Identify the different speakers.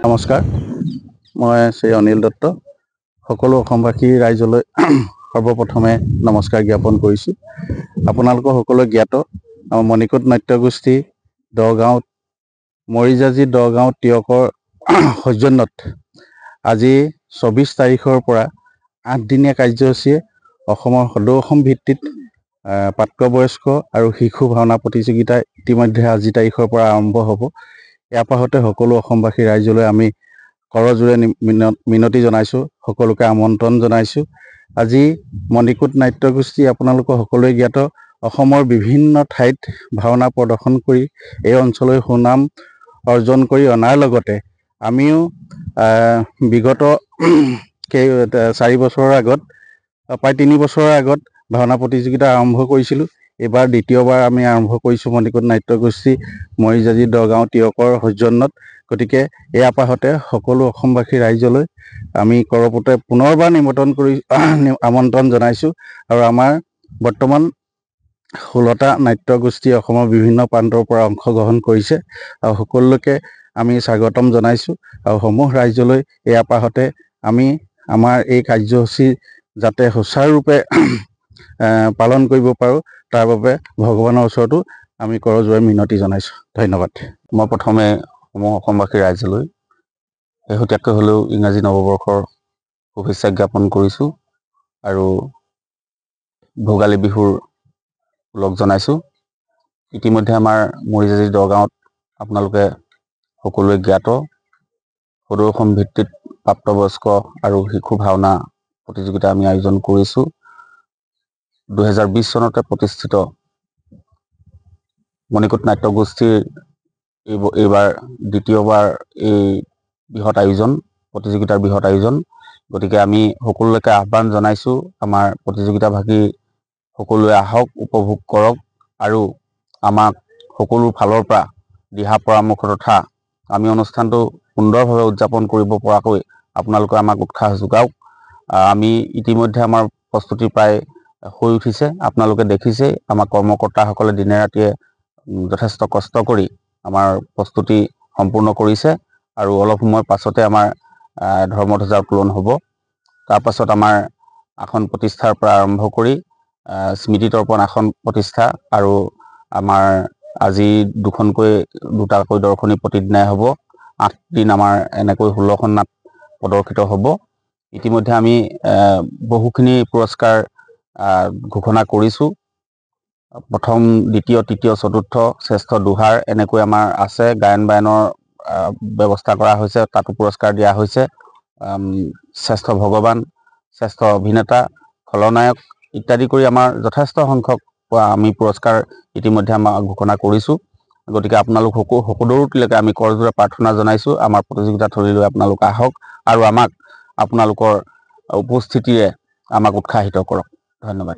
Speaker 1: নমস্কাৰ, মই শ্ৰী অনিল দত্ত। সকলো অসমবাসী ৰাইজলৈ সৰ্বপ্ৰথমে নমস্কাৰ জ্ঞাপন কৰিছোঁ। আপোনালোকৰ সকলোৱে জ্ঞাত মণিকোট নাট্যগোষ্ঠী দগাঁৱত মৰিজাজি দগাঁও টিয়কৰ সৌজন্যত আজি 24 তাৰিখৰ পৰা 8 দিনীয়া কাৰ্যসূচীয়ে অসমৰ সদৌ অসম ভিত্তিত প্ৰাপ্তবয়স্ক আৰু শিশু ভাওনা প্ৰতিযোগিতা ইতিমধ্যে আজি তাৰিখৰ পৰা আৰম্ভ হ'ব। ইয়াৰ পাছতে সকলো অসমবাসী ৰাইজলৈ আমি কৰজোৰে মিনতি জনাইছোঁ, সকলোকে আমন্ত্ৰণ জনাইছোঁ। আজি মণিকোট নাট্যগোষ্ঠী আপোনালোকৰ সকলোৱে জ্ঞাত অসমৰ বিভিন্ন ঠাইত ভাওনা প্ৰদৰ্শন কৰি এই অঞ্চললৈ সুনাম অৰ্জন কৰি অনাৰ লগতে আমিও বিগত 4 বছৰৰ আগত প্ৰায় 3 বছৰৰ আগত ভাওনা প্ৰতিযোগিতা আৰম্ভ কৰিছিলোঁ। এইবাৰ দ্বিতীয়বাৰ আমি আৰম্ভ কৰিছোঁ মণিকোট নাট্যগোষ্ঠী মৰিজাজি দগাঁও টিয়কৰ সৌজন্যত। গতিকে এই আপাহতে সকলো অসমবাসী ৰাইজলৈ আমি কৰপতে পুনৰবাৰ আমন্ত্ৰণ জনাইছোঁ। আৰু আমাৰ বৰ্তমান 16টা নাট্যগোষ্ঠী অসমৰ বিভিন্ন প্ৰান্তৰ পৰা অংশগ্ৰহণ কৰিছে আৰু সকলোকে আমি স্বাগতম জনাইছোঁ। আৰু সমূহ ৰাইজলৈ এই আপাহতে আমি আমাৰ এই কাৰ্যসূচী যাতে সুচাৰুৰূপে পালন কৰিব পাৰোঁ তাৰ বাবে ভগৱানৰ ওচৰতো আমি কৰজোৰে মিনতি জনাইছোঁ। ধন্যবাদ। মই প্ৰথমে সমূহ অসমবাসী ৰাইজলৈ শেহতীয়াকৈ হ'লেও ইংৰাজী নৱবৰ্ষৰ শুভেচ্ছা জ্ঞাপন কৰিছোঁ আৰু ভোগালী বিহুৰ লগ জনাইছোঁ। ইতিমধ্যে আমাৰ মৰিজাজি দগাঁৱত আপোনালোকে সকলোৱে জ্ঞাত সদৌ অসম ভিত্তিত প্ৰাপ্তবয়স্ক আৰু শিশু ভাওনা প্ৰতিযোগিতা আমি আয়োজন কৰিছোঁ। 2020 চনতে প্ৰতিষ্ঠিত মণিকোট নাট্যগোষ্ঠীৰ এইবাৰ দ্বিতীয়বাৰ এই প্ৰতিযোগিতাৰ বৃহৎ আয়োজন। গতিকে আমি সকলোকে আহ্বান জনাইছোঁ, আমাৰ প্ৰতিযোগিতাভাগী সকলোৱে আহক, উপভোগ কৰক আৰু আমাক সকলো ফালৰ পৰা দিহা পৰামৰ্শ তথা আমি অনুষ্ঠানটো সুন্দৰভাৱে উদযাপন কৰিব পৰাকৈ আপোনালোকে আমাক উৎসাহ যোগাওক। আমি ইতিমধ্যে আমাৰ প্ৰস্তুতি প্ৰায় হৈ উঠিছে। আপোনালোকে দেখিছে আমাৰ কৰ্মকৰ্তাসকলে দিনে ৰাতিয়ে যথেষ্ট কষ্ট কৰি আমাৰ প্ৰস্তুতি সম্পূৰ্ণ কৰিছে আৰু অলপ সময় পাছতে আমাৰ ধৰ্মধ্বজা উত্তোলন হ'ব। তাৰ পাছত আমাৰ আসন প্ৰতিষ্ঠাৰ পৰা আৰম্ভ কৰি স্মৃতি তৰ্পণ আসন প্ৰতিষ্ঠা আৰু আমাৰ আজি দুটাকৈ দৰ্শনী প্ৰতিদিনাই হ'ব। 8 দিন আমাৰ এনেকৈ 16খন নাট প্ৰদৰ্শিত হ'ব। ইতিমধ্যে আমি বহুখিনি পুৰস্কাৰ ঘোষণা কৰিছোঁ। প্ৰথম, দ্বিতীয়, তৃতীয়, চতুৰ্থ, শ্ৰেষ্ঠ দোহাৰ এনেকৈ আমাৰ আছে। গায়ন বায়নৰ ব্যৱস্থা কৰা হৈছে, তাতো পুৰস্কাৰ দিয়া হৈছে। শ্ৰেষ্ঠ ভগৱান, শ্ৰেষ্ঠ অভিনেতা, খলনায়ক ইত্যাদি কৰি আমাৰ যথেষ্ট সংখ্যক আমি পুৰস্কাৰ ইতিমধ্যে আমাৰ ঘোষণা কৰিছোঁ। গতিকে আপোনালোক সকলোলৈকে আমি কৰজোৰে প্ৰাৰ্থনা জনাইছোঁ, আমাৰ প্ৰতিযোগিতাথলীলৈ আপোনালোক আহক আৰু আমাক আপোনালোকৰ উপস্থিতিৰে আমাক উৎসাহিত কৰক। ধন্যবাদ।